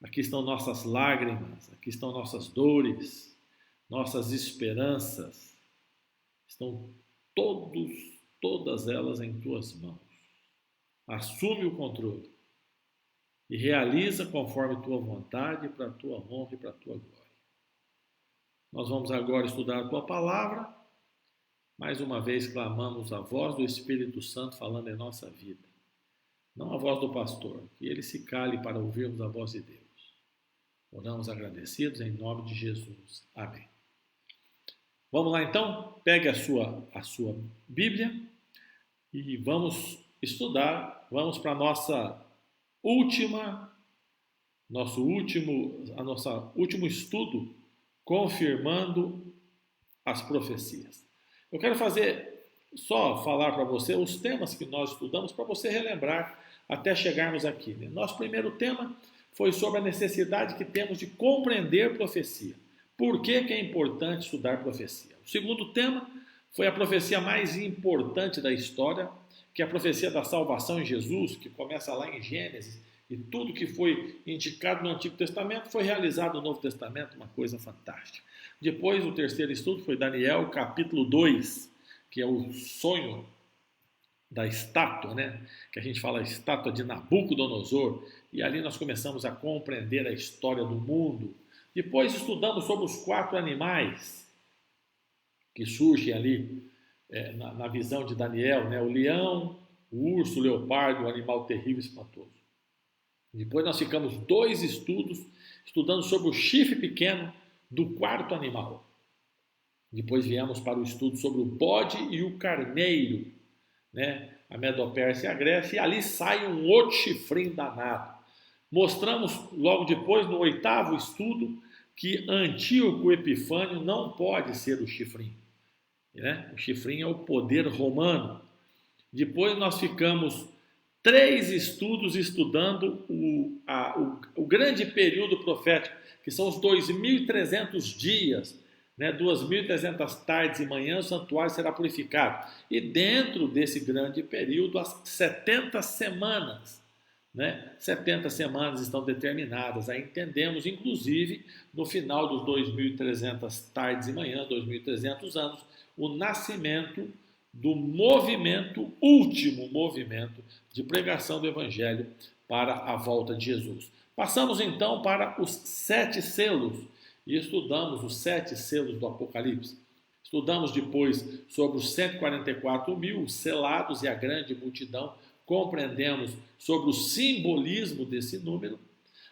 Aqui estão nossas lágrimas, aqui estão nossas dores, nossas esperanças. Estão todas elas em tuas mãos. Assume o controle e realiza conforme tua vontade, para a tua honra e para a tua glória. Nós vamos agora estudar a tua palavra. Mais uma vez clamamos a voz do Espírito Santo falando em nossa vida. Não a voz do pastor, que ele se cale para ouvirmos a voz de Deus. Oramos agradecidos em nome de Jesus. Amém. Vamos lá então? Pegue a sua Bíblia e vamos estudar. Vamos para nosso último estudo, confirmando as profecias. Eu quero falar para você os temas que nós estudamos para você relembrar até chegarmos aqui. Né? Nosso primeiro tema foi sobre a necessidade que temos de compreender profecia. Por que é importante estudar profecia? O segundo tema foi a profecia mais importante da história, que é a profecia da salvação em Jesus, que começa lá em Gênesis, e tudo que foi indicado no Antigo Testamento foi realizado no Novo Testamento, uma coisa fantástica. Depois, o terceiro estudo foi Daniel, capítulo 2, que é o sonho da estátua, né? Que a gente fala a estátua de Nabucodonosor, e ali nós começamos a compreender a história do mundo. Depois estudamos sobre os 4 animais que surgem ali na visão de Daniel, né? O leão, o urso, o leopardo, o animal terrível e espantoso. Depois nós ficamos 2 estudos estudando sobre o chifre pequeno do 4º animal. Depois viemos para o estudo sobre o bode e o carneiro, né? A Medo-Pérsia e a Grécia, e ali sai um outro chifrinho danado. Mostramos logo depois, no 8º estudo, que Antíoco Epifânio não pode ser o chifrinho. Né? O chifrinho é o poder romano. Depois nós ficamos 3 estudos estudando o grande período profético, que são os 2.300 dias, né? 2.300 tardes e manhãs, o santuário será purificado. E dentro desse grande período, as 70 semanas, né? 70 semanas estão determinadas. Aí entendemos, inclusive, no final dos 2.300 tardes e manhãs, 2.300 anos, o nascimento do último movimento de pregação do Evangelho para a volta de Jesus. Passamos então para os 7 selos e estudamos os 7 selos do Apocalipse. Estudamos depois sobre os 144.000 selados e a grande multidão, compreendemos sobre o simbolismo desse número.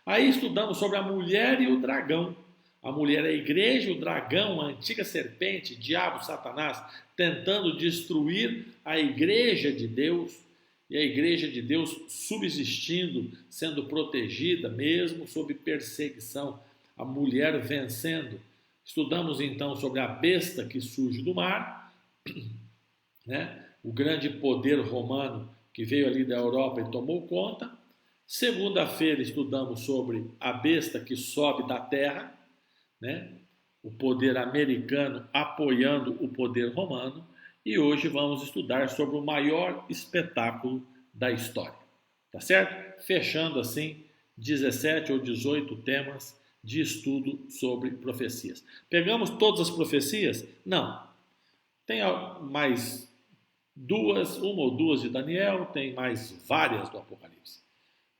Aí estudamos sobre a mulher e o dragão. A mulher é a igreja, o dragão, a antiga serpente, diabo, Satanás, tentando destruir a igreja de Deus, e a igreja de Deus subsistindo, sendo protegida, mesmo sob perseguição, a mulher vencendo. Estudamos então sobre a besta que surge do mar, né? O grande poder romano que veio ali da Europa e tomou conta. Segunda-feira estudamos sobre a besta que sobe da terra, né? O poder americano apoiando o poder romano, e hoje vamos estudar sobre o maior espetáculo da história, tá certo? Fechando assim 17 ou 18 temas de estudo sobre profecias. Pegamos todas as profecias? Não. Tem mais uma ou duas de Daniel, tem mais várias do Apocalipse.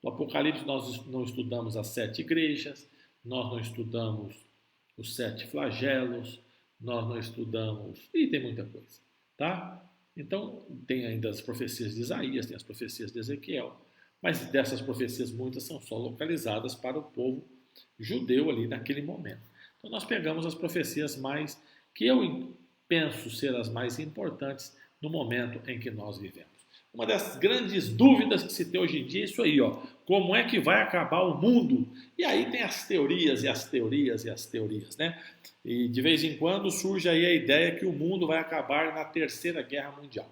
No Apocalipse nós não estudamos as 7 igrejas, nós não estudamos os 7 flagelos, nós não estudamos, e tem muita coisa, tá? Então, tem ainda as profecias de Isaías, tem as profecias de Ezequiel, mas dessas profecias muitas são só localizadas para o povo judeu ali naquele momento. Então, nós pegamos as profecias que eu penso ser as mais importantes no momento em que nós vivemos. Uma das grandes dúvidas que se tem hoje em dia é isso aí, ó. Como é que vai acabar o mundo? E aí tem as teorias e as teorias e as teorias, né? E de vez em quando surge aí a ideia que o mundo vai acabar na Terceira Guerra Mundial.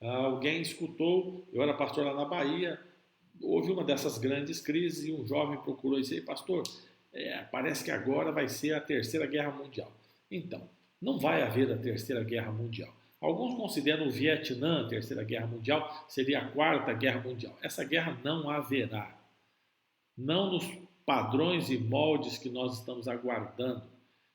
Alguém escutou, eu era pastor lá na Bahia, houve uma dessas grandes crises e um jovem procurou e disse: pastor, parece que agora vai ser a Terceira Guerra Mundial. Então, não vai haver a Terceira Guerra Mundial. Alguns consideram o Vietnã, a Terceira Guerra Mundial, seria a 4ª Guerra Mundial. Essa guerra não haverá. Não nos padrões e moldes que nós estamos aguardando.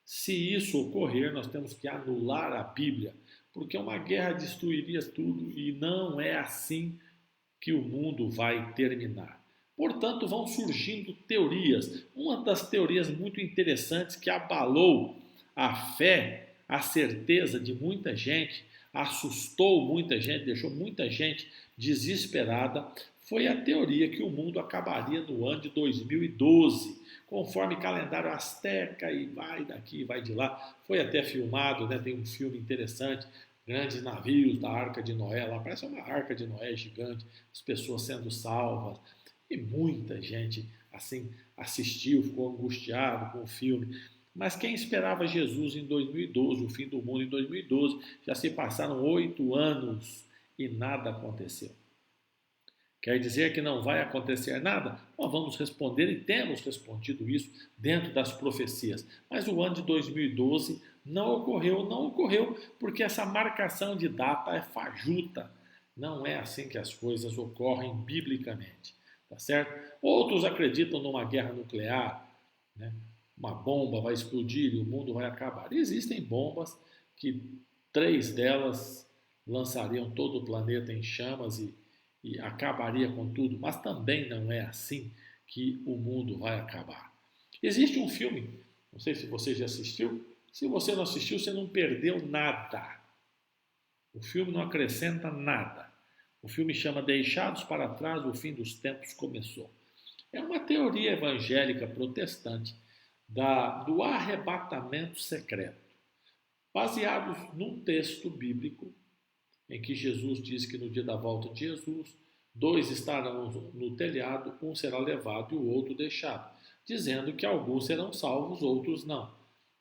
Se isso ocorrer, nós temos que anular a Bíblia, porque uma guerra destruiria tudo e não é assim que o mundo vai terminar. Portanto, vão surgindo teorias. Uma das teorias muito interessantes que abalou a fé, a certeza de muita gente, assustou muita gente, deixou muita gente desesperada, foi a teoria que o mundo acabaria no ano de 2012, conforme calendário asteca, e vai daqui, vai de lá. Foi até filmado, né? Tem um filme interessante, grandes navios da Arca de Noé, lá parece uma Arca de Noé gigante, as pessoas sendo salvas, e muita gente assim assistiu, ficou angustiado com o filme. Mas quem esperava Jesus em 2012, o fim do mundo em 2012, já se passaram 8 anos e nada aconteceu. Quer dizer que não vai acontecer nada? Nós vamos responder e temos respondido isso dentro das profecias. Mas o ano de 2012 não ocorreu porque essa marcação de data é fajuta. Não é assim que as coisas ocorrem biblicamente, tá certo? Outros acreditam numa guerra nuclear, né? Uma bomba vai explodir e o mundo vai acabar. E existem bombas que 3 delas lançariam todo o planeta em chamas e acabaria com tudo, mas também não é assim que o mundo vai acabar. Existe um filme, não sei se você já assistiu, se você não assistiu, você não perdeu nada. O filme não acrescenta nada. O filme chama Deixados para Trás, o Fim dos Tempos Começou. É uma teoria evangélica protestante do arrebatamento secreto, baseados num texto bíblico em que Jesus diz que no dia da volta de Jesus, 2 estarão no telhado, um será levado e o outro deixado, dizendo que alguns serão salvos, outros não.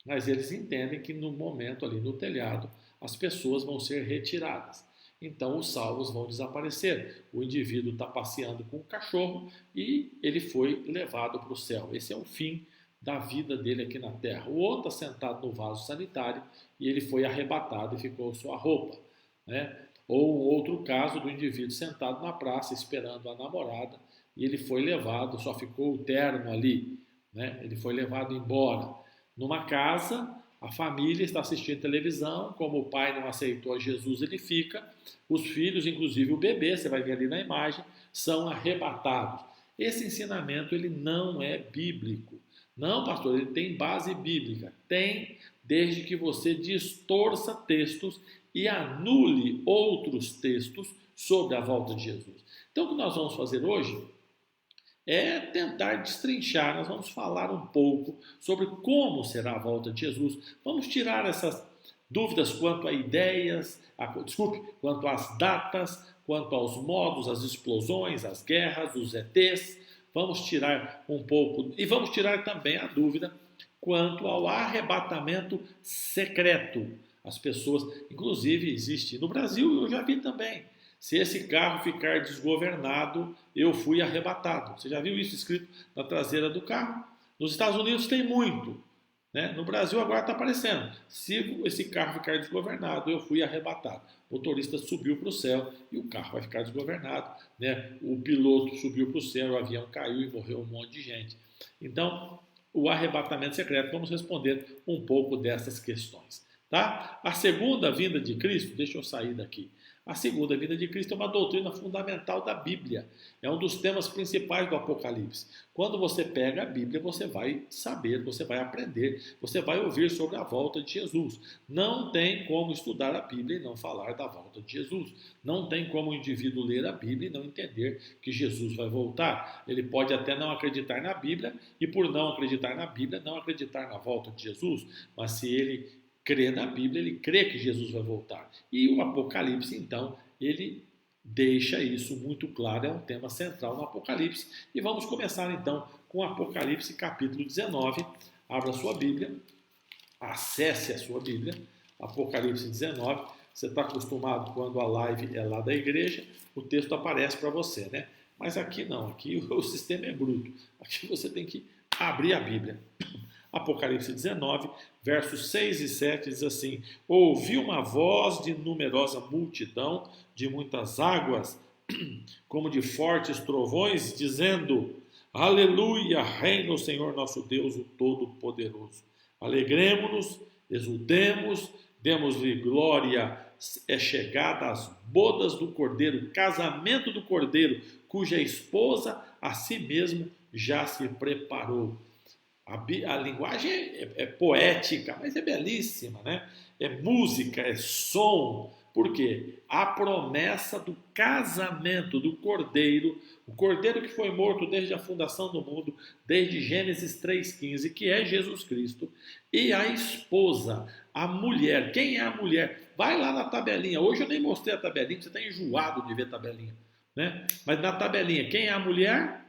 Mas eles entendem que no momento ali no telhado, as pessoas vão ser retiradas. Então os salvos vão desaparecer. O indivíduo está passeando com o cachorro e ele foi levado para o céu. Esse é o fim da vida dele aqui na terra. O outro está sentado no vaso sanitário e ele foi arrebatado e ficou sua roupa, né? Ou um outro caso do indivíduo sentado na praça esperando a namorada e ele foi levado, só ficou o terno ali, né? Ele foi levado embora. Numa casa, a família está assistindo televisão, como o pai não aceitou Jesus, ele fica, os filhos, inclusive o bebê, você vai ver ali na imagem, são arrebatados. Esse ensinamento ele não é bíblico. Não, pastor, ele tem base bíblica. Tem, desde que você distorça textos e anule outros textos sobre a volta de Jesus. Então, o que nós vamos fazer hoje é tentar destrinchar, nós vamos falar um pouco sobre como será a volta de Jesus. Vamos tirar essas dúvidas quanto a ideias, quanto às datas, quanto aos modos, as explosões, as guerras, os ETs. Vamos tirar um pouco, e vamos tirar também a dúvida quanto ao arrebatamento secreto. As pessoas, inclusive existe no Brasil, eu já vi também. Se esse carro ficar desgovernado, eu fui arrebatado. Você já viu isso escrito na traseira do carro? Nos Estados Unidos tem muito, né? No Brasil agora está aparecendo. Se esse carro ficar desgovernado, eu fui arrebatado. O motorista subiu para o céu e o carro vai ficar desgovernado, né? O piloto subiu para o céu, o avião caiu e morreu um monte de gente. Então, o arrebatamento secreto, vamos responder um pouco dessas questões, tá? A segunda vinda de Cristo, deixa eu sair daqui. A segunda vinda de Cristo é uma doutrina fundamental da Bíblia. É um dos temas principais do Apocalipse. Quando você pega a Bíblia, você vai saber, você vai aprender, você vai ouvir sobre a volta de Jesus. Não tem como estudar a Bíblia e não falar da volta de Jesus. Não tem como o indivíduo ler a Bíblia e não entender que Jesus vai voltar. Ele pode até não acreditar na Bíblia e, por não acreditar na Bíblia, não acreditar na volta de Jesus. Mas se ele crê na Bíblia, ele crê que Jesus vai voltar. E o Apocalipse, então, ele deixa isso muito claro, é um tema central no Apocalipse. E vamos começar, então, com Apocalipse, capítulo 19. Abra a sua Bíblia, acesse a sua Bíblia, Apocalipse 19. Você está acostumado, quando a live é lá da igreja, o texto aparece para você, né? Mas aqui não, aqui o sistema é bruto. Aqui você tem que abrir a Bíblia. Apocalipse 19, versos 6 e 7 diz assim: ouvi uma voz de numerosa multidão, de muitas águas, como de fortes trovões, dizendo: Aleluia, reina o Senhor nosso Deus, o Todo-Poderoso. Alegremo-nos, exultemos, demos-lhe glória. É chegada as bodas do Cordeiro, o casamento do Cordeiro, cuja esposa a si mesmo já se preparou. A linguagem é poética, mas é belíssima, né? É música, é som. Por quê? A promessa do casamento do Cordeiro, o Cordeiro que foi morto desde a fundação do mundo, desde Gênesis 3,15, que é Jesus Cristo, e a esposa, a mulher. Quem é a mulher? Vai lá na tabelinha. Hoje eu nem mostrei a tabelinha, você está enjoado de ver tabelinha, né? Mas na tabelinha, quem é a mulher?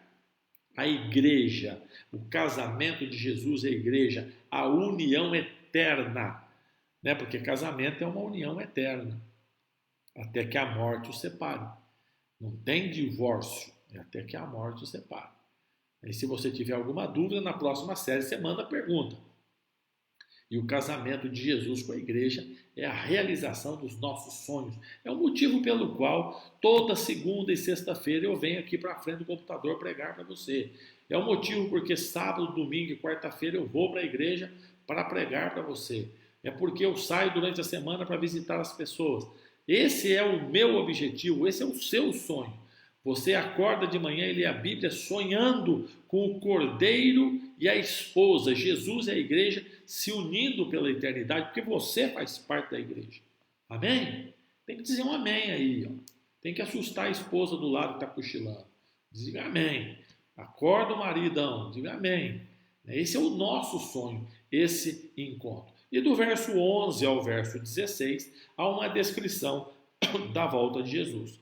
A igreja. O casamento de Jesus é a igreja, a união eterna, né? Porque casamento é uma união eterna, até que a morte os separe. Não tem divórcio, é até que a morte os separe. E se você tiver alguma dúvida, na próxima série você manda a pergunta. E o casamento de Jesus com a igreja é a realização dos nossos sonhos. É o motivo pelo qual toda segunda e sexta-feira eu venho aqui para frente do computador pregar para você. É o motivo porque sábado, domingo e quarta-feira eu vou para a igreja para pregar para você. É porque eu saio durante a semana para visitar as pessoas. Esse é o meu objetivo, esse é o seu sonho. Você acorda de manhã e lê a Bíblia sonhando com o Cordeiro e a esposa, Jesus e a igreja, se unindo pela eternidade, porque você faz parte da igreja. Amém? Tem que dizer um amém aí. Ó. Tem que assustar a esposa do lado que está cochilando. Diga amém. Acorda o maridão, diga amém. Esse é o nosso sonho, esse encontro. E do verso 11 ao verso 16, há uma descrição da volta de Jesus.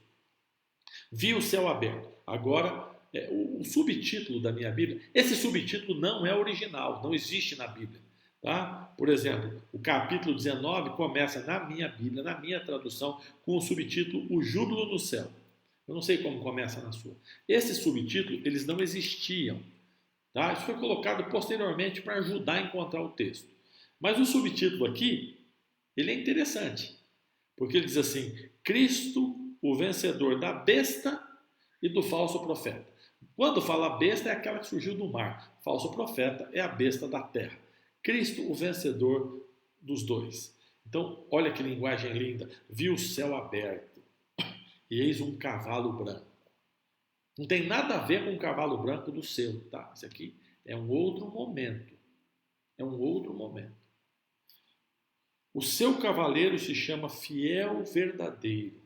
Vi o céu aberto. Agora, o subtítulo da minha Bíblia, esse subtítulo não é original, não existe na Bíblia. Tá? Por exemplo, o capítulo 19 começa na minha Bíblia, na minha tradução, com o subtítulo O Júbilo no Céu. Eu não sei como começa na sua. Esse subtítulo, eles não existiam. Tá? Isso foi colocado posteriormente para ajudar a encontrar o texto. Mas o subtítulo aqui, ele é interessante, porque ele diz assim, Cristo, o vencedor da besta e do falso profeta. Quando fala besta, é aquela que surgiu do mar. Falso profeta é a besta da terra. Cristo, o vencedor dos dois. Então, olha que linguagem linda. Vi o céu aberto e eis um cavalo branco. Não tem nada a ver com o cavalo branco do seu, tá? Isso aqui é um outro momento. É um outro momento. O seu cavaleiro se chama Fiel Verdadeiro.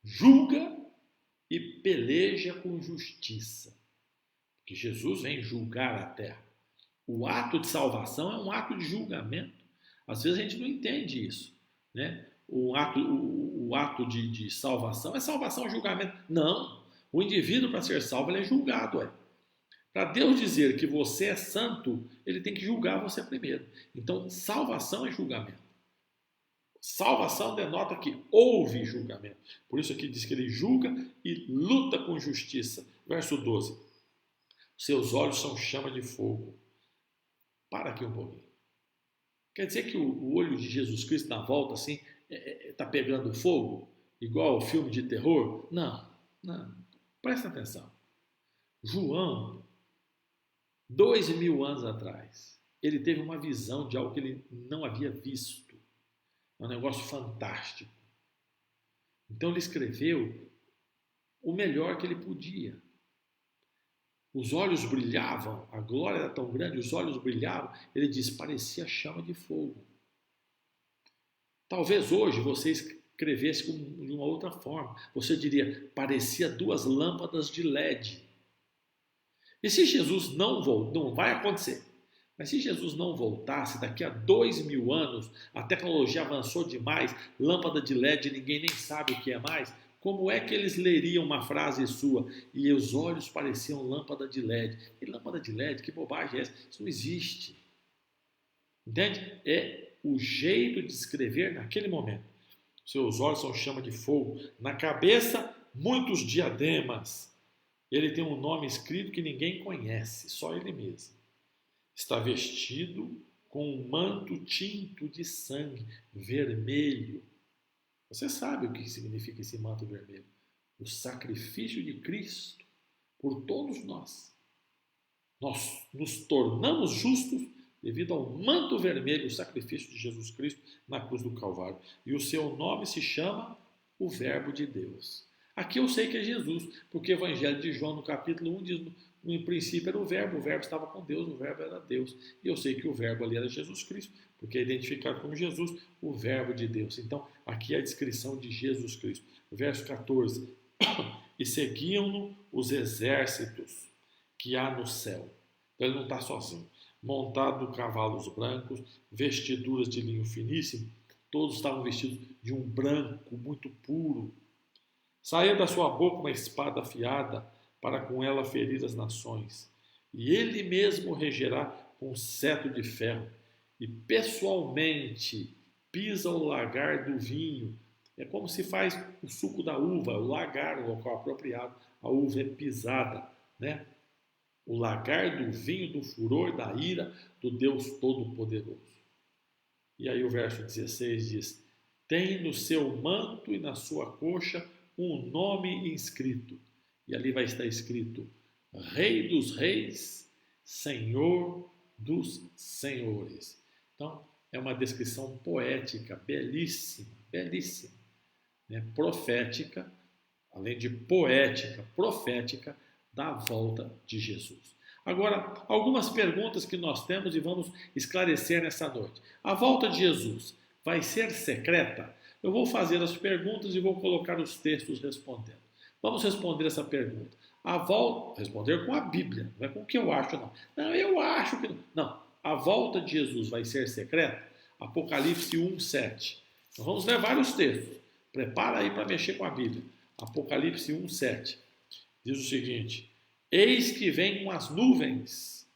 Julga e peleja com justiça. Porque Jesus vem julgar a terra. O ato de salvação é um ato de julgamento. Às vezes a gente não entende isso. Né? O ato de salvação é salvação, julgamento. Não. O indivíduo, para ser salvo, ele é julgado. Para Deus dizer que você é santo, ele tem que julgar você primeiro. Então, salvação é julgamento. Salvação denota que houve julgamento. Por isso aqui diz que ele julga e luta com justiça. Verso 12. Seus olhos são chama de fogo. Para aqui um pouquinho. Quer dizer que o olho de Jesus Cristo na volta assim está pegando fogo? Igual ao filme de terror? Não, não. Presta atenção. João, 2000 anos atrás, ele teve uma visão de algo que ele não havia visto. É um negócio fantástico. Então ele escreveu o melhor que ele podia. Os olhos brilhavam, a glória era tão grande, os olhos brilhavam. Ele diz, parecia chama de fogo. Talvez hoje você escrevesse de uma outra forma. Você diria, parecia 2 lâmpadas de LED. E se Jesus não voltou, não vai acontecer. Mas se Jesus não voltasse, daqui a 2000 anos, a tecnologia avançou demais, lâmpada de LED, ninguém nem sabe o que é mais, como é que eles leriam uma frase sua e os olhos pareciam lâmpada de LED? E lâmpada de LED, que bobagem é essa? Isso não existe. Entende? É o jeito de escrever naquele momento. Seus olhos são chama de fogo. Na cabeça, muitos diademas. Ele tem um nome escrito que ninguém conhece, só ele mesmo. Está vestido com um manto tinto de sangue, vermelho. Você sabe o que significa esse manto vermelho? O sacrifício de Cristo por todos nós. Nós nos tornamos justos devido ao manto vermelho, o sacrifício de Jesus Cristo na cruz do Calvário. E o seu nome se chama o Verbo de Deus. Aqui eu sei que é Jesus, porque o Evangelho de João, no capítulo 1, diz: no princípio era o Verbo estava com Deus, o Verbo era Deus. E eu sei que o Verbo ali era Jesus Cristo, porque é identificado como Jesus, o Verbo de Deus. Então, aqui é a descrição de Jesus Cristo. Verso 14. E seguiam-no os exércitos que há no céu. Então ele não está sozinho. Montado em cavalos brancos, vestiduras de linho finíssimo, todos estavam vestidos de um branco muito puro. Saía da sua boca uma espada afiada, para com ela ferir as nações. E ele mesmo regerá com um cetro de ferro, e pessoalmente pisa o lagar do vinho. É como se faz o suco da uva, o lagar, o local apropriado. A uva é pisada, né? O lagar do vinho do furor da ira do Deus Todo-Poderoso. E aí o verso 16 diz: tem no seu manto e na sua coxa um nome inscrito. E ali vai estar escrito: Rei dos Reis, Senhor dos Senhores. Então, é uma descrição poética, belíssima, belíssima, né? Profética, além de poética, profética, da volta de Jesus. Agora, algumas perguntas que nós temos e vamos esclarecer nessa noite. A volta de Jesus vai ser secreta? Eu vou fazer as perguntas e vou colocar os textos respondendo. Vamos responder essa pergunta. A volta, responder com a Bíblia, não é com o que eu acho, não. Não, eu acho que não. Não, a volta de Jesus vai ser secreta? Apocalipse 1:7. Nós vamos ler vários textos. Prepara aí para mexer com a Bíblia. Apocalipse 1:7. Diz o seguinte: eis que vem com as nuvens,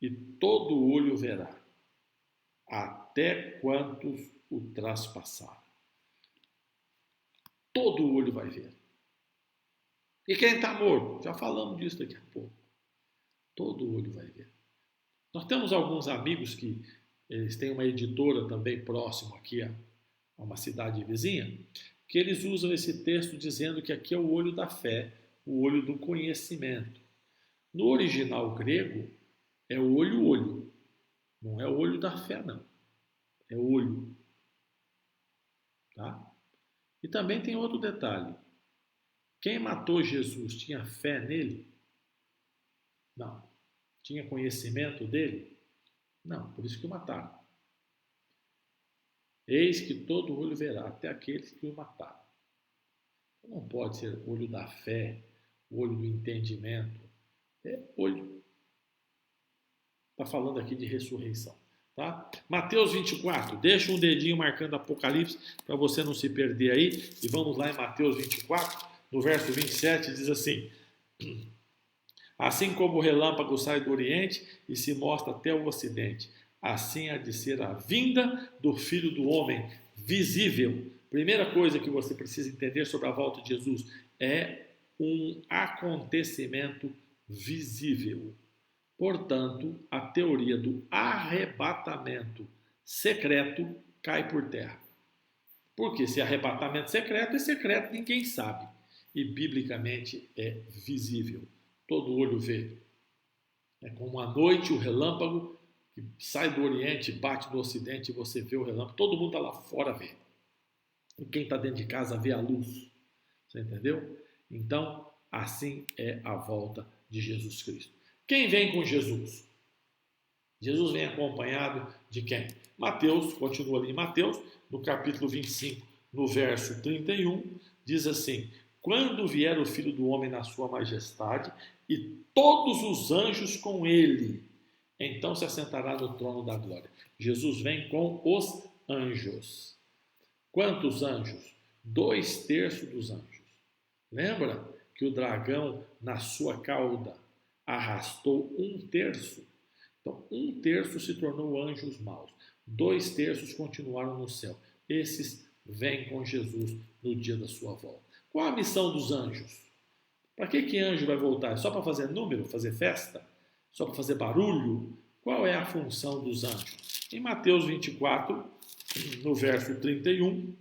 e todo olho verá, até quantos o traspassaram. Todo olho vai ver. E quem está morto? Já falamos disso daqui a pouco. Todo olho vai ver. Nós temos alguns amigos que eles têm uma editora também próximo aqui a uma cidade vizinha, que eles usam esse texto dizendo que aqui é o olho da fé, o olho do conhecimento. No original grego, é o olho. Não é o olho da fé, não. É olho. Tá? E também tem outro detalhe. Quem matou Jesus tinha fé nele? Não. Tinha conhecimento dele? Não. Por isso que o mataram. Eis que todo olho verá, até aqueles que o mataram. Não pode ser olho da fé, olho do entendimento. É olho. Está falando aqui de ressurreição. Tá? Mateus 24. Deixa um dedinho marcando Apocalipse para você não se perder aí. E vamos lá em Mateus 24. No verso 27 diz assim: assim como o relâmpago sai do oriente e se mostra até o ocidente, assim há de ser a vinda do Filho do Homem visível. Primeira coisa que você precisa entender sobre a volta de Jesus é um acontecimento visível. Portanto, a teoria do arrebatamento secreto cai por terra. Porque se arrebatamento secreto é secreto, ninguém sabe. E biblicamente é visível. Todo olho vê. É como à noite o relâmpago que sai do Oriente, bate no Ocidente e você vê o relâmpago. Todo mundo está lá fora vendo. E quem está dentro de casa vê a luz. Você entendeu? Então, assim é a volta de Jesus Cristo. Quem vem com Jesus? Jesus vem acompanhado de quem? Mateus, continua ali em Mateus, no capítulo 25, no verso 31, diz assim: quando vier o Filho do Homem na sua majestade e todos os anjos com ele, então se assentará no trono da glória. Jesus vem com os anjos. Quantos anjos? 2/3 dos anjos. Lembra que o dragão, na sua cauda, arrastou 1/3? Então, 1/3 se tornou anjos maus. 2/3 continuaram no céu. Esses vêm com Jesus no dia da sua volta. Qual a missão dos anjos? Para que anjo vai voltar? Só para fazer número, fazer festa? Só para fazer barulho? Qual é a função dos anjos? Em Mateus 24, no verso 31,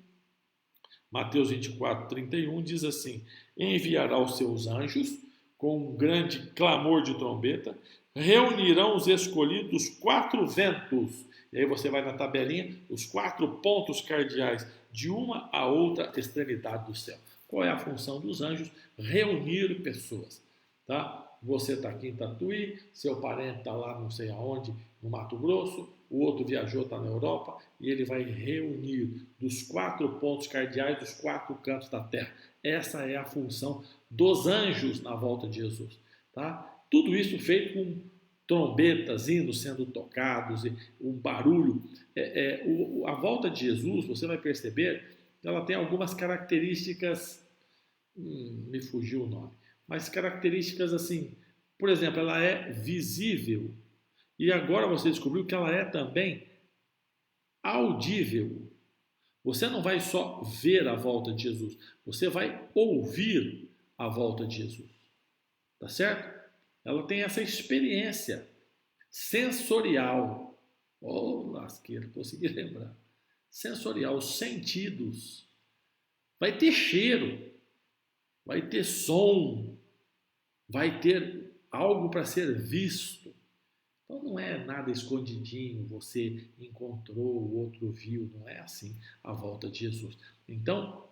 Mateus 24, 31 diz assim: enviará os seus anjos com um grande clamor de trombeta reunirão os escolhidos dos quatro ventos. E aí você vai na tabelinha, os 4 pontos cardeais, de uma a outra extremidade do céu. Qual é a função dos anjos? Reunir pessoas. Tá? Você está aqui em Tatuí, seu parente está lá não sei aonde, no Mato Grosso, o outro viajou, está na Europa, e ele vai reunir dos 4 pontos cardeais dos 4 cantos da terra. Essa é a função dos anjos na volta de Jesus. Tá? Tudo isso feito com trombetas, hinos sendo tocados, um barulho. A volta de Jesus, você vai perceber, ela tem algumas características, me fugiu o nome, mas características assim, por exemplo, ela é visível, e agora você descobriu que ela é também audível. Você não vai só ver a volta de Jesus, você vai ouvir a volta de Jesus. Tá certo? Ela tem essa experiência sensorial. Oh, lasqueira, consegui lembrar. Sensorial, os sentidos. Vai ter cheiro, vai ter som, vai ter algo para ser visto. Então não é nada escondidinho, você encontrou, o outro viu, não é assim a volta de Jesus. Então,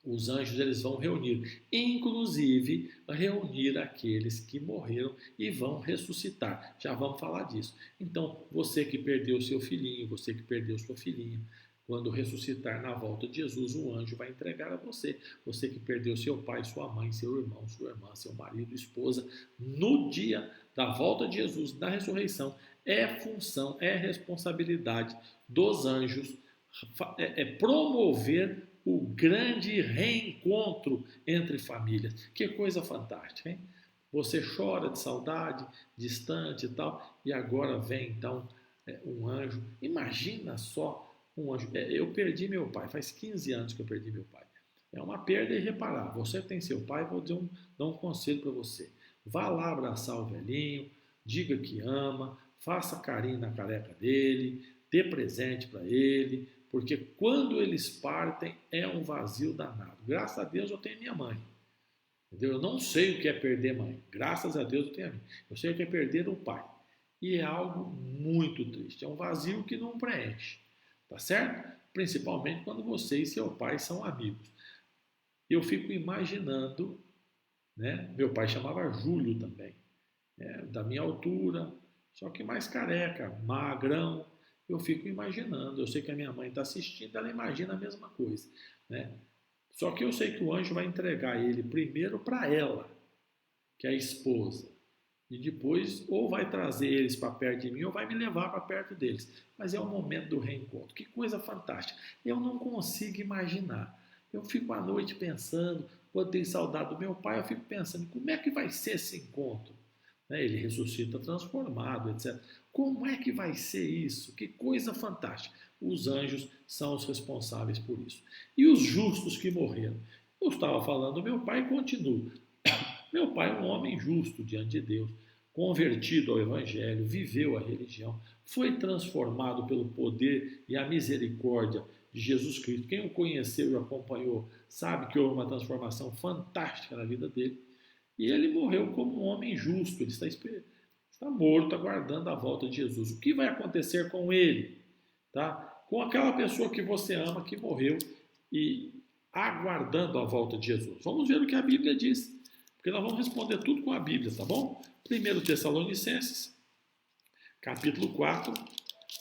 os anjos eles vão reunir, inclusive reunir aqueles que morreram e vão ressuscitar. Já vamos falar disso. Então, você que perdeu seu filhinho, você que perdeu sua filhinha, quando ressuscitar na volta de Jesus, um anjo vai entregar a você. Você que perdeu seu pai, sua mãe, seu irmão, sua irmã, seu marido, esposa, no dia da volta de Jesus, da ressurreição, é função, é responsabilidade dos anjos promover o grande reencontro entre famílias. Que coisa fantástica, hein? Você chora de saudade, distante e tal, e agora vem então um anjo. Imagina só um anjo. Eu perdi meu pai, faz 15 anos que eu perdi meu pai. É uma perda irreparável. Você tem seu pai, vou dar um conselho para você. Vá lá abraçar o velhinho, diga que ama, faça carinho na careca dele, dê presente para ele, porque quando eles partem é um vazio danado. Graças a Deus eu tenho minha mãe. Entendeu? Eu não sei o que é perder mãe. Graças a Deus eu tenho a mim. Eu sei o que é perder o pai. E é algo muito triste. É um vazio que não preenche. Tá certo? Principalmente quando você e seu pai são amigos. Eu fico imaginando, né? Meu pai chamava Júlio também. Da minha altura, só que mais careca, magrão. Eu fico imaginando, eu sei que a minha mãe está assistindo, ela imagina a mesma coisa, né? Só que eu sei que o anjo vai entregar ele primeiro para ela, que é a esposa, e depois ou vai trazer eles para perto de mim ou vai me levar para perto deles. Mas é o momento do reencontro. Que coisa fantástica. Eu não consigo imaginar. Eu fico à noite pensando, quando tenho saudade do meu pai, eu fico pensando, como é que vai ser esse encontro? Ele ressuscita transformado, etc. Como é que vai ser isso? Que coisa fantástica. Os anjos são os responsáveis por isso. E os justos que morreram? Eu estava falando do meu pai e continuo. Meu pai é um homem justo diante de Deus, convertido ao Evangelho, viveu a religião, foi transformado pelo poder e a misericórdia de Jesus Cristo. Quem o conheceu e o acompanhou sabe que houve uma transformação fantástica na vida dele. E ele morreu como um homem justo, ele está morto, aguardando a volta de Jesus. O que vai acontecer com ele? Tá? Com aquela pessoa que você ama, que morreu e aguardando a volta de Jesus. Vamos ver o que a Bíblia diz, porque nós vamos responder tudo com a Bíblia, tá bom? 1 Tessalonicenses, capítulo 4,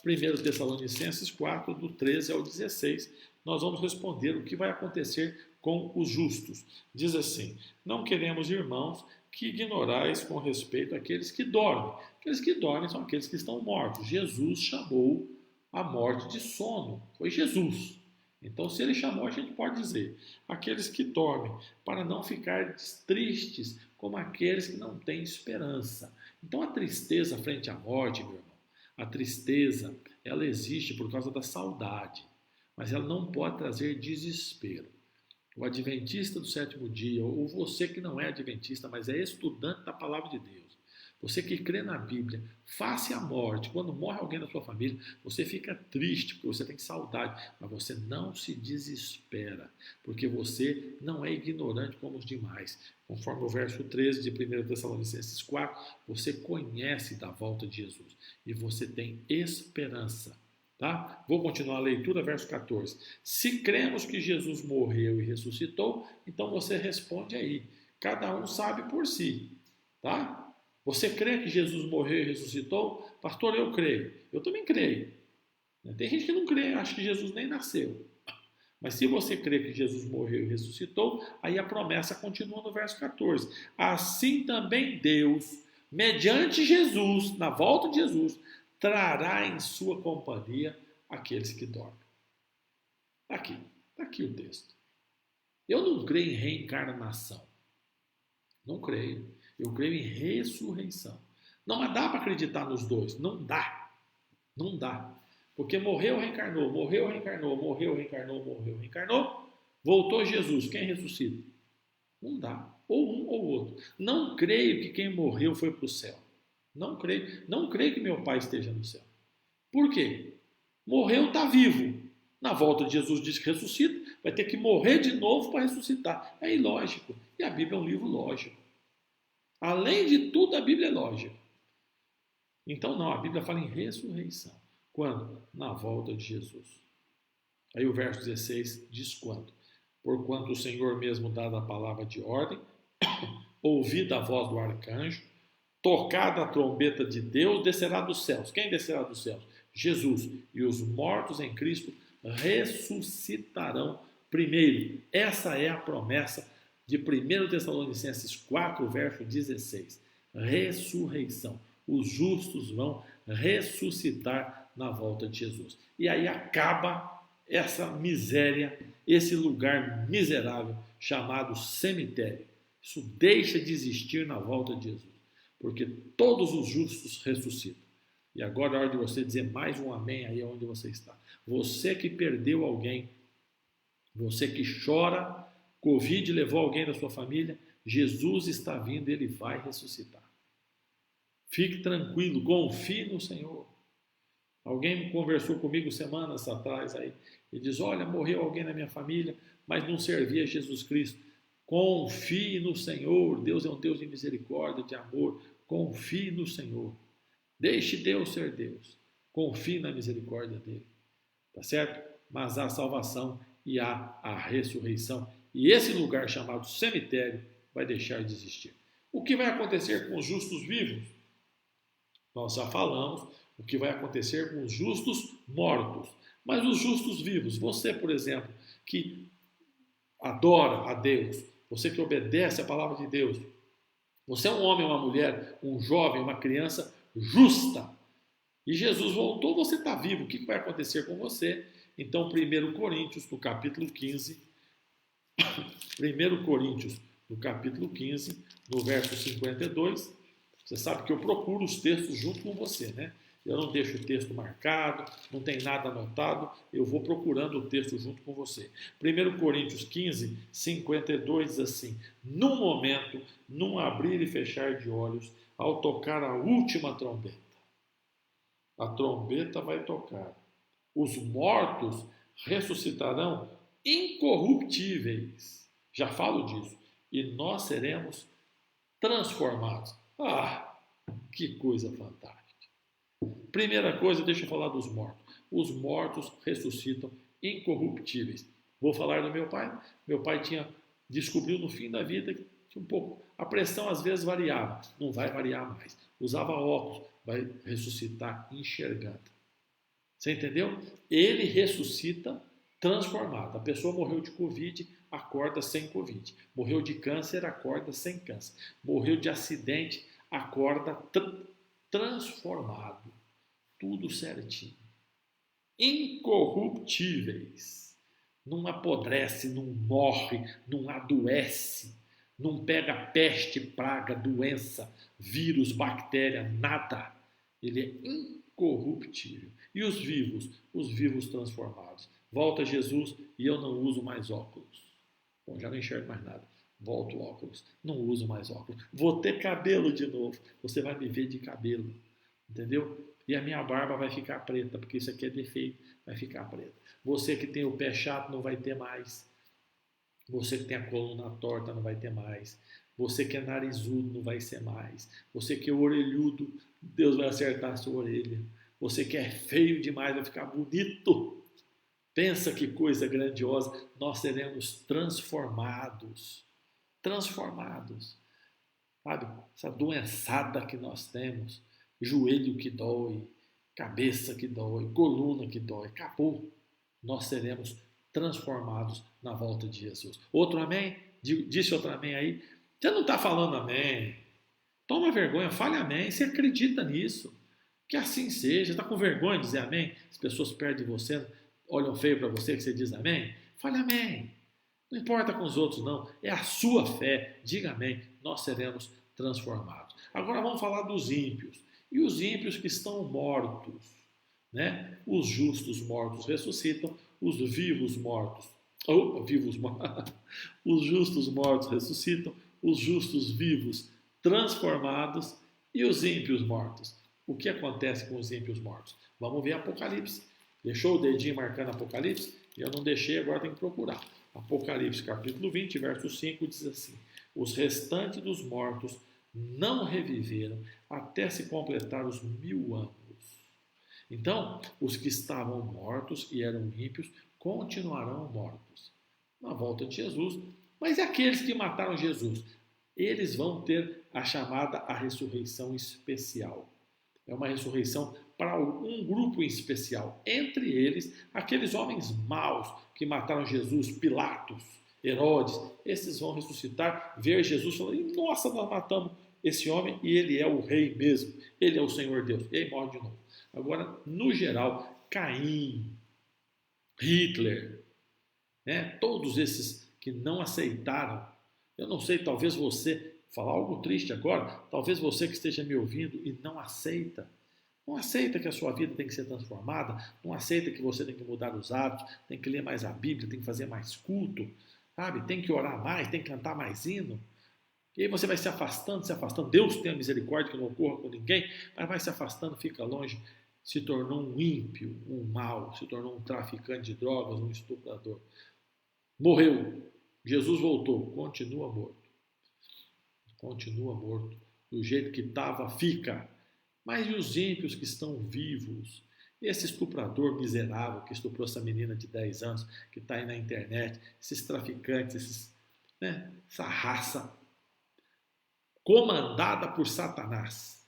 1 Tessalonicenses 4, do 13 ao 16, nós vamos responder o que vai acontecer com os justos. Diz assim: não queremos, irmãos, que ignorais com respeito àqueles que dormem. Aqueles que dormem são aqueles que estão mortos. Jesus chamou a morte de sono. Foi Jesus. Então, se ele chamou, a gente pode dizer: aqueles que dormem, para não ficar tristes como aqueles que não têm esperança. Então, a tristeza frente à morte, meu irmão, a tristeza, ela existe por causa da saudade, mas ela não pode trazer desespero. O adventista do sétimo dia, ou você que não é adventista, mas é estudante da palavra de Deus, Você que crê na Bíblia, face à morte. Quando morre alguém da sua família, você fica triste, porque você tem saudade, mas você não se desespera, porque você não é ignorante como os demais. Conforme o verso 13 de 1 Tessalonicenses 4, você conhece da volta de Jesus e você tem esperança. Tá? Vou continuar a leitura, verso 14. Se cremos que Jesus morreu e ressuscitou, então você responde aí. Cada um sabe por si. Tá? Você crê que Jesus morreu e ressuscitou? Pastor, eu creio. Eu também creio. Tem gente que não crê, acha que Jesus nem nasceu. Mas se você crê que Jesus morreu e ressuscitou, aí a promessa continua no verso 14. Assim também Deus, mediante Jesus, na volta de Jesus, trará em sua companhia aqueles que dormem. Está aqui o texto. Eu não creio em reencarnação. Não creio. Eu creio em ressurreição. Não, mas dá para acreditar nos dois. Não dá. Não dá. Porque morreu, reencarnou, morreu, reencarnou, morreu, reencarnou, morreu, reencarnou. Voltou Jesus. Quem ressuscita? Não dá. Ou um ou outro. Não creio que quem morreu foi para o céu. Não creio. Não creio que meu pai esteja no céu. Por quê? Morreu, está vivo. Na volta de Jesus diz que ressuscita, vai ter que morrer de novo para ressuscitar. É ilógico. E a Bíblia é um livro lógico. Além de tudo, a Bíblia é lógica. Então, não, a Bíblia fala em ressurreição. Quando? Na volta de Jesus. Aí o verso 16 diz quando? Porquanto o Senhor mesmo dá a palavra de ordem, ouvida a voz do arcanjo, tocada a trombeta de Deus, descerá dos céus. Quem descerá dos céus? Jesus. E os mortos em Cristo ressuscitarão primeiro. Essa é a promessa de 1 Tessalonicenses 4, verso 16. Ressurreição. Os justos vão ressuscitar na volta de Jesus. E aí acaba essa miséria, esse lugar miserável chamado cemitério. Isso deixa de existir na volta de Jesus, porque todos os justos ressuscitam. E agora é hora de você dizer mais um amém aí onde você está. Você que perdeu alguém, você que chora, Covid levou alguém da sua família, Jesus está vindo, ele vai ressuscitar. Fique tranquilo, confie no Senhor. Alguém conversou comigo semanas atrás aí e diz: olha, morreu alguém na minha família, mas não servia a Jesus Cristo. Confie no Senhor, Deus é um Deus de misericórdia, de amor. Confie no Senhor. Deixe Deus ser Deus. Confie na misericórdia dele. Tá certo? Mas há salvação e há a ressurreição. E esse lugar chamado cemitério vai deixar de existir. O que vai acontecer com os justos vivos? Nós já falamos o que vai acontecer com os justos mortos. Mas os justos vivos, você, por exemplo, que adora a Deus, você que obedece a palavra de Deus, você é um homem, uma mulher, um jovem, uma criança justa. E Jesus voltou, você está vivo. O que vai acontecer com você? Então, 1 Coríntios, no capítulo 15, 1 Coríntios, no capítulo 15, no verso 52, você sabe que eu procuro os textos junto com você, né? Eu não deixo o texto marcado, não tem nada anotado, eu vou procurando o texto junto com você. 1 Coríntios 15, 52 diz assim: num momento, num abrir e fechar de olhos, ao tocar a última trombeta. A trombeta vai tocar. Os mortos ressuscitarão incorruptíveis. Já falo disso. E nós seremos transformados. Ah, que coisa fantástica. Primeira coisa, deixa eu falar dos mortos. Os mortos ressuscitam incorruptíveis. Vou falar do meu pai. Meu pai descobriu no fim da vida que um pouco, a pressão às vezes variava. Não vai variar mais. Usava óculos, vai ressuscitar enxergando. Você entendeu? Ele ressuscita transformado. A pessoa morreu de Covid, acorda sem Covid. Morreu de câncer, acorda sem câncer. Morreu de acidente, acorda transformado. Tudo certinho. Incorruptíveis. Não apodrece, não morre, não adoece, não pega peste, praga, doença, vírus, bactéria, nada. Ele é incorruptível. E os vivos? Os vivos transformados. Volta Jesus e eu não uso mais óculos. Bom, já não enxergo mais nada. Volta o óculos. Não uso mais óculos. Vou ter cabelo de novo. Você vai me ver de cabelo. Entendeu? E a minha barba vai ficar preta, porque isso aqui é defeito. Vai ficar preta. Você que tem o pé chato não vai ter mais. Você que tem a coluna torta não vai ter mais. Você que é narizudo não vai ser mais. Você que é orelhudo, Deus vai acertar a sua orelha. Você que é feio demais vai ficar bonito. Pensa que coisa grandiosa. Nós seremos transformados. Transformados. Sabe? Essa doençada que nós temos. Joelho que dói. Cabeça que dói. Coluna que dói. Acabou. Nós seremos transformados na volta de Jesus. Outro amém? Disse outro amém aí? Você não está falando amém. Toma vergonha, fale amém. Você acredita nisso. Que assim seja. Está com vergonha de dizer amém? As pessoas perto de você olham feio para você que você diz amém? Fale amém. Não importa com os outros, não. É a sua fé. Diga amém. Nós seremos transformados. Agora vamos falar dos ímpios. E os ímpios que estão mortos. Né? Os justos mortos ressuscitam, os vivos mortos. Os justos mortos ressuscitam, os justos vivos transformados e os ímpios mortos. O que acontece com os ímpios mortos? Vamos ver Apocalipse. Deixou o dedinho marcando Apocalipse? Eu não deixei, agora tem que procurar. Apocalipse capítulo 20, verso 5 diz assim: os restantes dos mortos não reviveram até se completar os 1000 anos. Então, os que estavam mortos e eram ímpios continuarão mortos na volta de Jesus. Mas e aqueles que mataram Jesus? Eles vão ter a chamada a ressurreição especial. É uma ressurreição para um grupo em especial. Entre eles, aqueles homens maus que mataram Jesus, Pilatos, Herodes. Esses vão ressuscitar, ver Jesus e falar: nossa, nós matamos esse homem e ele é o rei mesmo. Ele é o Senhor Deus. E aí morre de novo. Agora, no geral, Caim, Hitler, né, todos esses que não aceitaram, eu não sei, talvez você, falar algo triste agora, talvez você que esteja me ouvindo e não aceita que a sua vida tem que ser transformada, não aceita que você tem que mudar os hábitos, tem que ler mais a Bíblia, tem que fazer mais culto, sabe? Tem que orar mais, tem que cantar mais hino. E aí você vai se afastando, se afastando. Deus tenha misericórdia que não ocorra com ninguém, mas vai se afastando, fica longe. Se tornou um ímpio, um mau, se tornou um traficante de drogas, um estuprador. Morreu. Jesus voltou. Continua morto. Continua morto. Do jeito que estava, fica. Mas e os ímpios que estão vivos? Esse estuprador miserável que estuprou essa menina de 10 anos, que está aí na internet, esses traficantes, essa raça comandada por Satanás.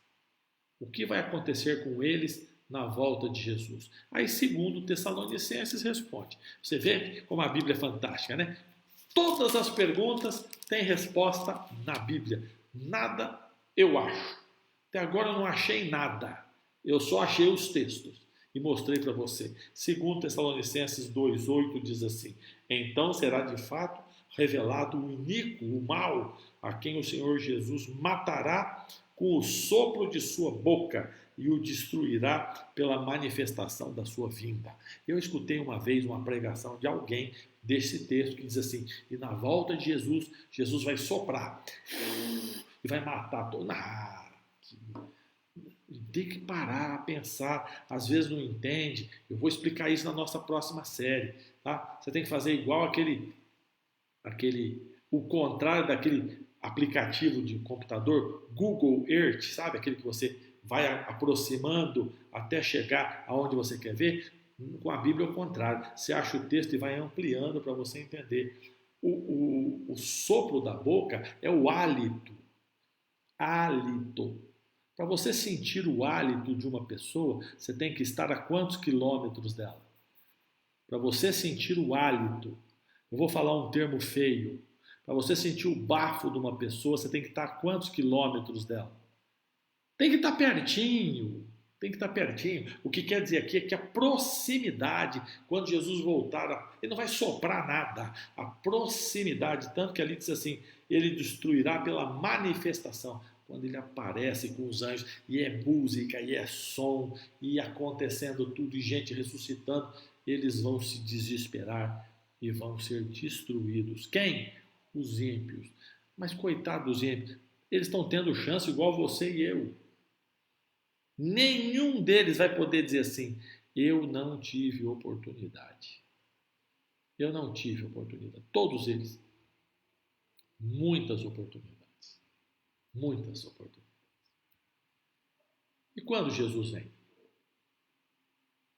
O que vai acontecer com eles na volta de Jesus? Aí, segundo Tessalonicenses, responde. Você vê como a Bíblia é fantástica, né? Todas as perguntas têm resposta na Bíblia. Nada eu acho. Até agora eu não achei nada. Eu só achei os textos e mostrei para você. Segundo Tessalonicenses 2,8 diz assim: então será de fato revelado o iníquo, o mal, a quem o Senhor Jesus matará com o sopro de sua boca e o destruirá pela manifestação da sua vinda. Eu escutei uma vez uma pregação de alguém desse texto que diz assim: e na volta de Jesus, Jesus vai soprar e vai matar todo. Tem que parar, pensar, às vezes não entende. Eu vou explicar isso na nossa próxima série, tá? Você tem que fazer igual o contrário daquele aplicativo de computador, Google Earth, sabe? Aquele que você vai aproximando até chegar aonde você quer ver. Com a Bíblia é o contrário. Você acha o texto e vai ampliando para você entender. O sopro da boca é o hálito. Hálito. Para você sentir o hálito de uma pessoa, você tem que estar a quantos quilômetros dela? Para você sentir o hálito, eu vou falar um termo feio. Para você sentir o bafo de uma pessoa, você tem que estar a quantos quilômetros dela? Tem que estar pertinho. Tem que estar pertinho. O que quer dizer aqui é que a proximidade, quando Jesus voltar, ele não vai soprar nada. A proximidade, tanto que ali diz assim, ele destruirá pela manifestação. Quando ele aparece com os anjos, e é música, e é som, e acontecendo tudo, e gente ressuscitando, eles vão se desesperar e vão ser destruídos. Quem? os ímpios. Mas coitado dos ímpios, eles estão tendo chance igual você e eu. Nenhum deles vai poder dizer assim, eu não tive oportunidade. Eu não tive oportunidade. Todos eles, muitas oportunidades. Muitas oportunidades. E quando Jesus vem?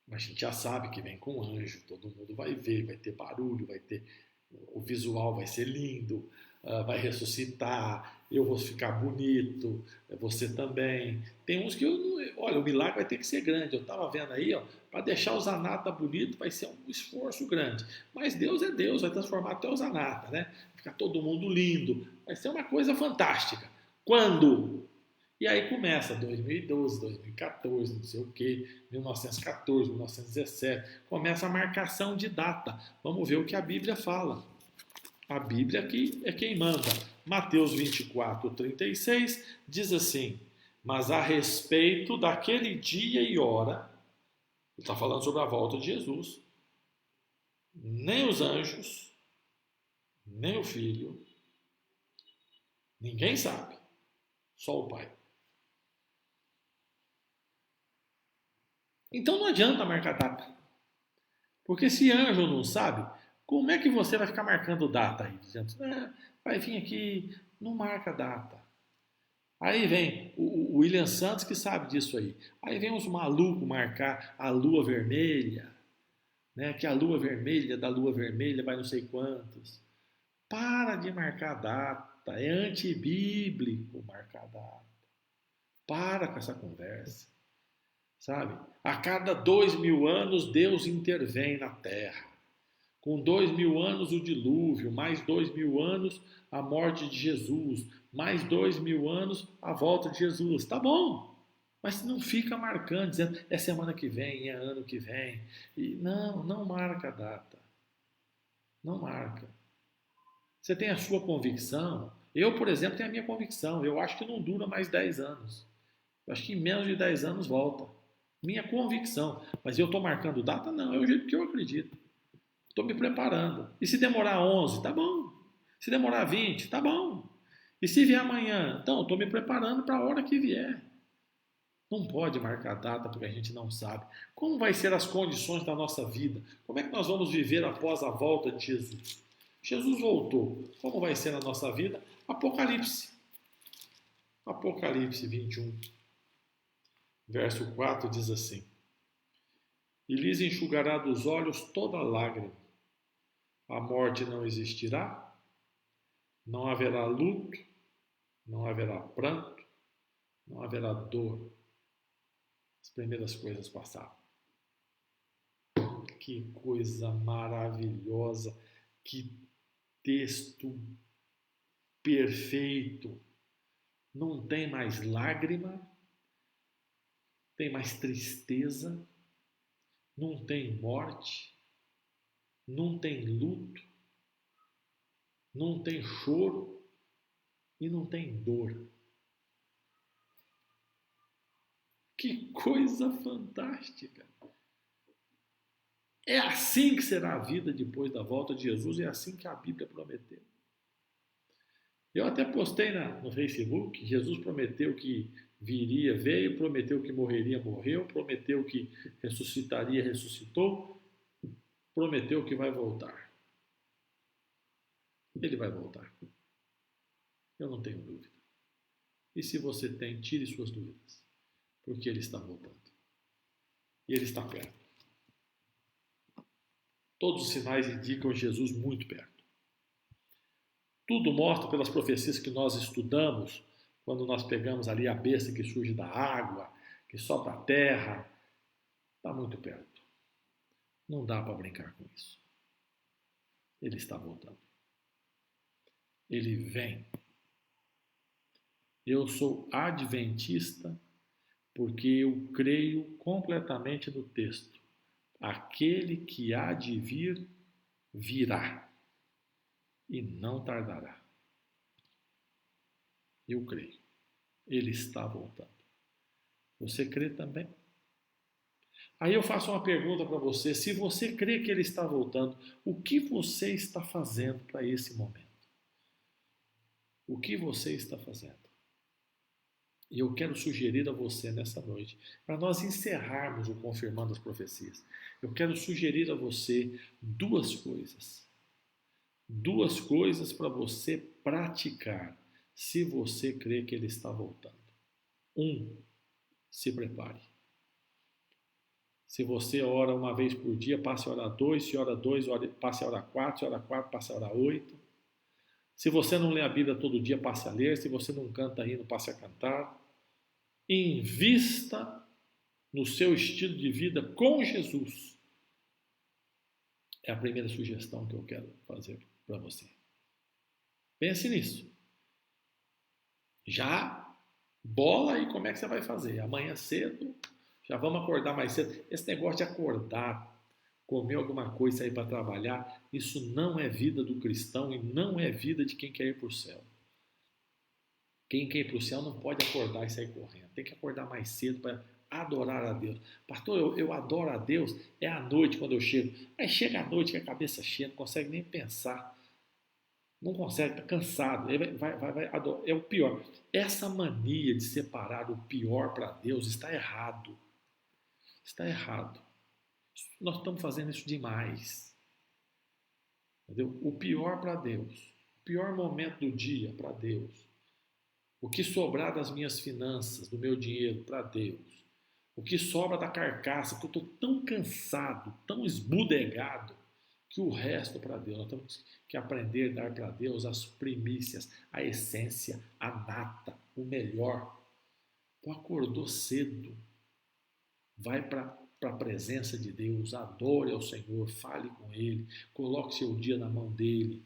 A gente já sabe que vem com anjo, todo mundo vai ver, vai ter barulho, o visual vai ser lindo, vai ressuscitar, eu vou ficar bonito, você também. Tem uns que olha, o milagre vai ter que ser grande. Eu estava vendo aí, para deixar o Zanata bonito vai ser um esforço grande. Mas Deus é Deus, vai transformar até o Zanata, né? Vai ficar todo mundo lindo, vai ser uma coisa fantástica. Quando? E aí começa 2012, 2014, não sei o quê, 1914, 1917, começa a marcação de data. Vamos ver o que a Bíblia fala. A Bíblia aqui é quem manda. Mateus 24, 36 diz assim, mas a respeito daquele dia e hora, ele está falando sobre a volta de Jesus, nem os anjos, nem o Filho, ninguém sabe, só o Pai. Então não adianta marcar data. Porque se anjo não sabe, como é que você vai ficar marcando data aí? Dizendo, vai vir aqui, não marca data. Aí vem o William Santos que sabe disso aí. Aí vem uns malucos marcar a lua vermelha, né? Que a lua vermelha da lua vermelha vai não sei quantos. Para de marcar data. É antibíblico marcar data. Para com essa conversa. Sabe? A cada 2000 anos Deus intervém na terra. Com 2000 anos o dilúvio, mais 2000 anos a morte de Jesus, mais 2000 anos a volta de Jesus. Tá bom, mas não fica marcando, dizendo é semana que vem, é ano que vem. E não marca a data. Não marca. Você tem a sua convicção. Eu, por exemplo, tenho a minha convicção. Eu acho que não dura mais 10 anos. Eu acho que em menos de 10 anos volta. Minha convicção. Mas eu estou marcando data? Não, é o jeito que eu acredito. Estou me preparando. E se demorar 11, tá bom. Se demorar 20, tá bom. E se vier amanhã? Então, estou me preparando para a hora que vier. Não pode marcar data porque a gente não sabe. Como vai ser as condições da nossa vida? Como é que nós vamos viver após a volta de Jesus? Jesus voltou. Como vai ser a nossa vida? Apocalipse. Apocalipse 21. Verso 4 diz assim, e lhes enxugará dos olhos toda lágrima. A morte não existirá, não haverá luto, não haverá pranto, não haverá dor. As primeiras coisas passaram. Que coisa maravilhosa, que texto perfeito. Não tem mais lágrima, tem mais tristeza, não tem morte, não tem luto, não tem choro e não tem dor. Que coisa fantástica! É assim que será a vida depois da volta de Jesus, é assim que a Bíblia prometeu. Eu até postei no Facebook, Jesus prometeu que viria, veio, prometeu que morreria, morreu, prometeu que ressuscitaria, ressuscitou, prometeu que vai voltar. Ele vai voltar. Eu não tenho dúvida. E se você tem, tire suas dúvidas, porque ele está voltando. E ele está perto. Todos os sinais indicam Jesus muito perto. Tudo mostra pelas profecias que nós estudamos, quando nós pegamos ali a besta que surge da água, que sopra a terra, está muito perto. Não dá para brincar com isso. Ele está voltando. Ele vem. Eu sou adventista porque eu creio completamente no texto. Aquele que há de vir, virá. E não tardará. Eu creio. Ele está voltando. Você crê também? Aí eu faço uma pergunta para você. Se você crê que ele está voltando, o que você está fazendo para esse momento? O que você está fazendo? E eu quero sugerir a você nessa noite, para nós encerrarmos o Confirmando as Profecias, eu quero sugerir a você duas coisas. Duas coisas para você praticar, se você crê que ele está voltando. Se prepare. Se você ora uma vez por dia, passe a orar dois. Se ora dois, passe a orar quatro. Se ora quatro, passe a orar 8. Se você não lê a Bíblia todo dia, passe a ler. Se você não canta hino, passe a cantar. Invista no seu estilo de vida com Jesus. É a primeira sugestão que eu quero fazer para você. Pense nisso. Já bola aí como é que você vai fazer. Amanhã cedo, já vamos acordar mais cedo. Esse negócio de acordar, comer alguma coisa e sair para trabalhar, isso não é vida do cristão e não é vida de quem quer ir para o céu. Quem quer ir para o céu não pode acordar e sair correndo. Tem que acordar mais cedo para adorar a Deus. Pastor, eu adoro a Deus, é à noite quando eu chego. Mas chega à noite com a cabeça cheia, não consegue nem pensar. Não consegue, está cansado. Ele vai adorar. É o pior. Essa mania de separar o pior para Deus está errado. Está errado. Nós estamos fazendo isso demais. Entendeu? O pior para Deus. O pior momento do dia para Deus. O que sobrar das minhas finanças, do meu dinheiro para Deus. O que sobra da carcaça, que eu estou tão cansado, tão esbudegado, que o resto para Deus. Nós temos que aprender a dar para Deus as primícias, a essência, a nata, o melhor. Então acordou cedo, vai para a presença de Deus, adore ao Senhor, fale com Ele, coloque seu dia na mão dEle,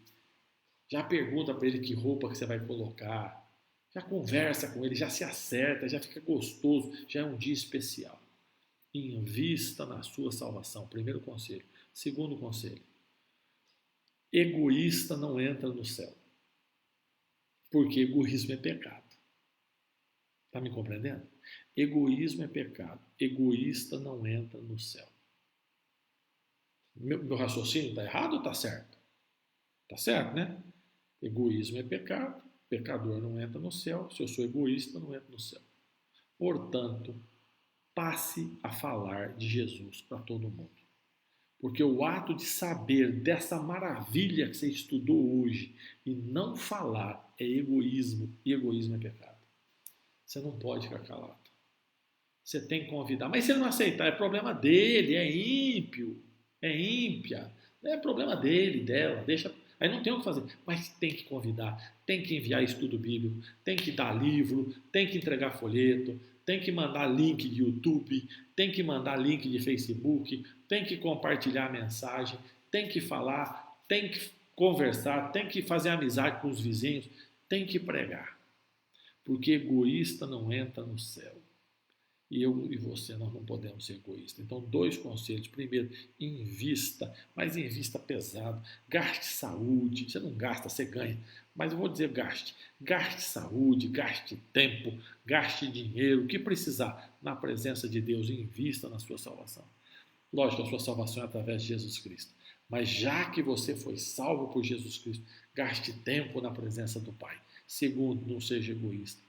já pergunta para Ele que roupa que você vai colocar, já conversa com Ele, já se acerta, já fica gostoso, já é um dia especial. Invista na sua salvação, primeiro conselho. Segundo conselho, egoísta não entra no céu, porque egoísmo é pecado. Está me compreendendo? Egoísmo é pecado. Egoísta não entra no céu. Meu raciocínio está errado ou está certo? Está certo, né? Egoísmo é pecado. Pecador não entra no céu. Se eu sou egoísta, não entro no céu. Portanto, passe a falar de Jesus para todo mundo. Porque o ato de saber dessa maravilha que você estudou hoje e não falar é egoísmo. E egoísmo é pecado. Você não pode ficar calado. Você tem que convidar. Mas se ele não aceitar, é problema dele, é ímpio, é ímpia. É problema dele, dela. Deixa. Aí não tem o que fazer. Mas tem que convidar, tem que enviar estudo bíblico, tem que dar livro, tem que entregar folheto, tem que mandar link de YouTube, tem que mandar link de Facebook, tem que compartilhar a mensagem, tem que falar, tem que conversar, tem que fazer amizade com os vizinhos, tem que pregar. Porque egoísta não entra no céu. E eu e você, nós não podemos ser egoístas. Então, 2 conselhos. Primeiro, invista, mas invista pesado. Gaste saúde. Você não gasta, você ganha. Mas eu vou dizer gaste. Gaste saúde, gaste tempo, gaste dinheiro, o que precisar. Na presença de Deus, invista na sua salvação. Lógico, a sua salvação é através de Jesus Cristo. Mas já que você foi salvo por Jesus Cristo, gaste tempo na presença do Pai. Segundo, não seja egoísta.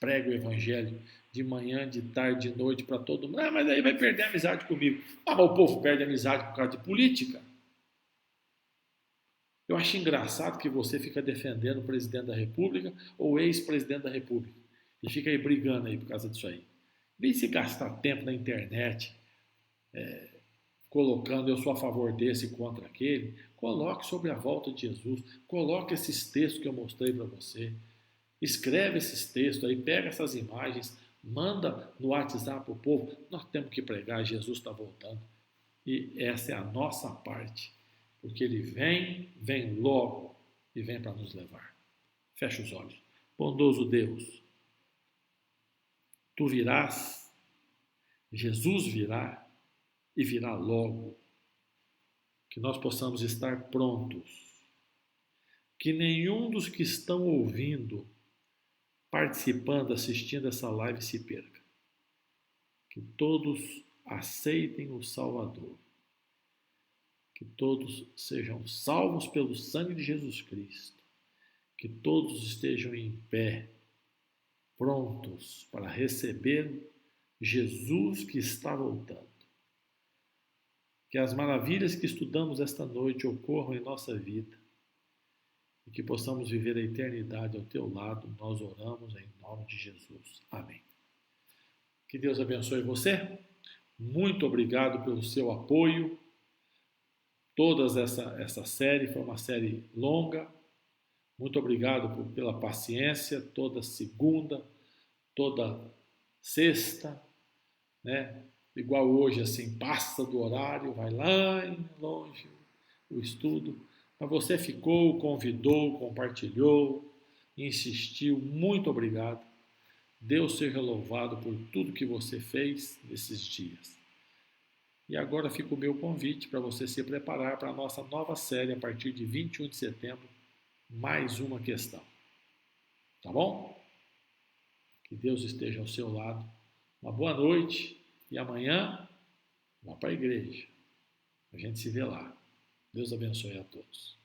Pregue o evangelho de manhã, de tarde, de noite para todo mundo. Ah, mas aí vai perder a amizade comigo. Ah, mas o povo perde a amizade por causa de política. Eu acho engraçado que você fica defendendo o presidente da República ou o ex-presidente da República. E fica aí brigando aí por causa disso aí. Vem se gastar tempo na internet, colocando eu sou a favor desse e contra aquele. Coloque sobre a volta de Jesus. Coloque esses textos que eu mostrei para você. Escreve esses textos aí, pega essas imagens, manda no WhatsApp para o povo. Nós temos que pregar, Jesus está voltando. E essa é a nossa parte. Porque ele vem logo e vem para nos levar. Fecha os olhos. Bondoso Deus, tu virás, Jesus virá e virá logo. Que nós possamos estar prontos. Que nenhum dos que estão ouvindo, participando, assistindo essa live se perca. Que todos aceitem o Salvador. Que todos sejam salvos pelo sangue de Jesus Cristo que todos estejam em pé, prontos para receber Jesus que está voltando. Que as maravilhas que estudamos esta noite ocorram em nossa vida e que possamos viver a eternidade ao teu lado. Nós oramos em nome de Jesus. Amém. Que Deus abençoe você. Muito obrigado pelo seu apoio. Toda essa série foi uma série longa. Muito obrigado pela paciência. Toda segunda, toda sexta, né? Igual hoje, assim, passa do horário, vai lá longe o estudo. Mas você ficou, convidou, compartilhou, insistiu. Muito obrigado. Deus seja louvado por tudo que você fez nesses dias. E agora fica o meu convite para você se preparar para a nossa nova série a partir de 21 de setembro, mais uma questão. Tá bom? Que Deus esteja ao seu lado. Uma boa noite e amanhã vá para a igreja. A gente se vê lá. Deus abençoe a todos.